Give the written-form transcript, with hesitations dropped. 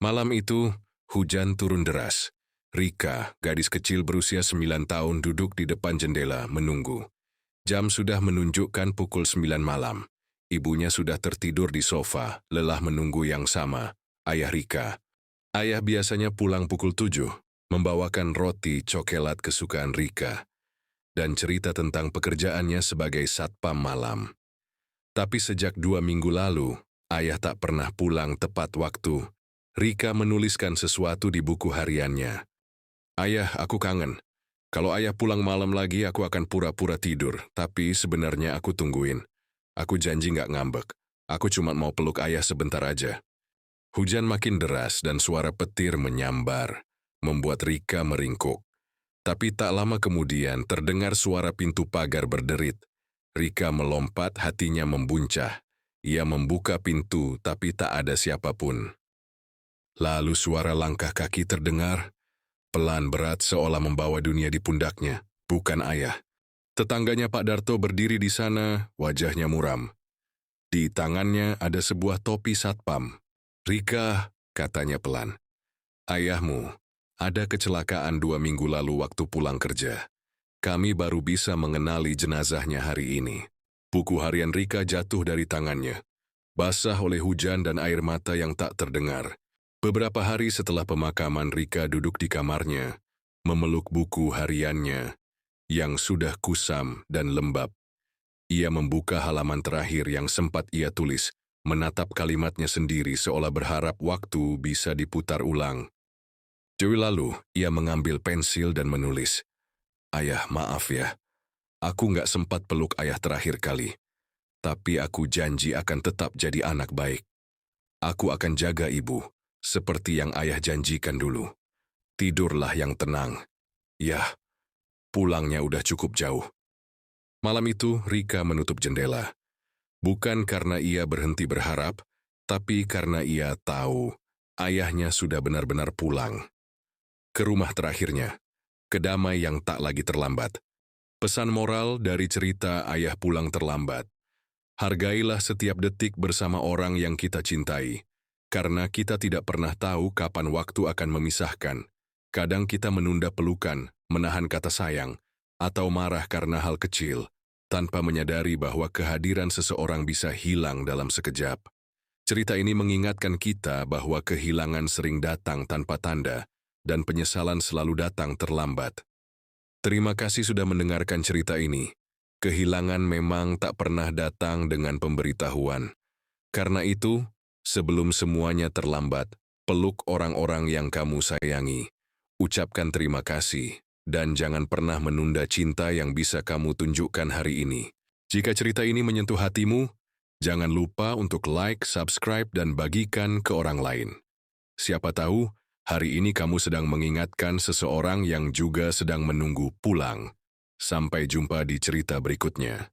Malam itu, hujan turun deras. Rika, gadis kecil berusia 9 tahun duduk di depan jendela menunggu. Jam sudah menunjukkan pukul 9 malam. Ibunya sudah tertidur di sofa, lelah menunggu yang sama, ayah Rika. Ayah biasanya pulang pukul 7, membawakan roti coklat kesukaan Rika, dan cerita tentang pekerjaannya sebagai satpam malam. Tapi sejak 2 minggu lalu, ayah tak pernah pulang tepat waktu. Rika menuliskan sesuatu di buku hariannya. Ayah, aku kangen. Kalau ayah pulang malam lagi, aku akan pura-pura tidur, tapi sebenarnya aku tungguin. Aku janji nggak ngambek. Aku cuma mau peluk ayah sebentar aja. Hujan makin deras dan suara petir menyambar, membuat Rika meringkuk. Tapi tak lama kemudian terdengar suara pintu pagar berderit. Rika melompat, hatinya membuncah. Ia membuka pintu, tapi tak ada siapapun. Lalu suara langkah kaki terdengar, pelan berat seolah membawa dunia di pundaknya, bukan ayah. Tetangganya Pak Darto berdiri di sana, wajahnya muram. Di tangannya ada sebuah topi satpam. Rika, katanya pelan. Ayahmu, ada kecelakaan 2 minggu lalu waktu pulang kerja. Kami baru bisa mengenali jenazahnya hari ini. Buku harian Rika jatuh dari tangannya, basah oleh hujan dan air mata yang tak terdengar. Beberapa hari setelah pemakaman, Rika duduk di kamarnya, memeluk buku hariannya yang sudah kusam dan lembab. Ia membuka halaman terakhir yang sempat ia tulis, menatap kalimatnya sendiri seolah berharap waktu bisa diputar ulang. Jauh lalu, ia mengambil pensil dan menulis, Ayah, maaf ya, aku nggak sempat peluk ayah terakhir kali, tapi aku janji akan tetap jadi anak baik. Aku akan jaga ibu, seperti yang ayah janjikan dulu. Tidurlah yang tenang. Yah, pulangnya udah cukup jauh. Malam itu, Rika menutup jendela. Bukan karena ia berhenti berharap, tapi karena ia tahu ayahnya sudah benar-benar pulang. Ke rumah terakhirnya, ke damai yang tak lagi terlambat. Pesan moral dari cerita ayah pulang terlambat. Hargailah setiap detik bersama orang yang kita cintai, karena kita tidak pernah tahu kapan waktu akan memisahkan. Kadang kita menunda pelukan, menahan kata sayang, atau marah karena hal kecil, tanpa menyadari bahwa kehadiran seseorang bisa hilang dalam sekejap. Cerita ini mengingatkan kita bahwa kehilangan sering datang tanpa tanda, dan penyesalan selalu datang terlambat. Terima kasih sudah mendengarkan cerita ini. Kehilangan memang tak pernah datang dengan pemberitahuan. Karena itu, sebelum semuanya terlambat, peluk orang-orang yang kamu sayangi. Ucapkan terima kasih, dan jangan pernah menunda cinta yang bisa kamu tunjukkan hari ini. Jika cerita ini menyentuh hatimu, jangan lupa untuk like, subscribe, dan bagikan ke orang lain. Siapa tahu, hari ini kamu sedang mengingatkan seseorang yang juga sedang menunggu pulang. Sampai jumpa di cerita berikutnya.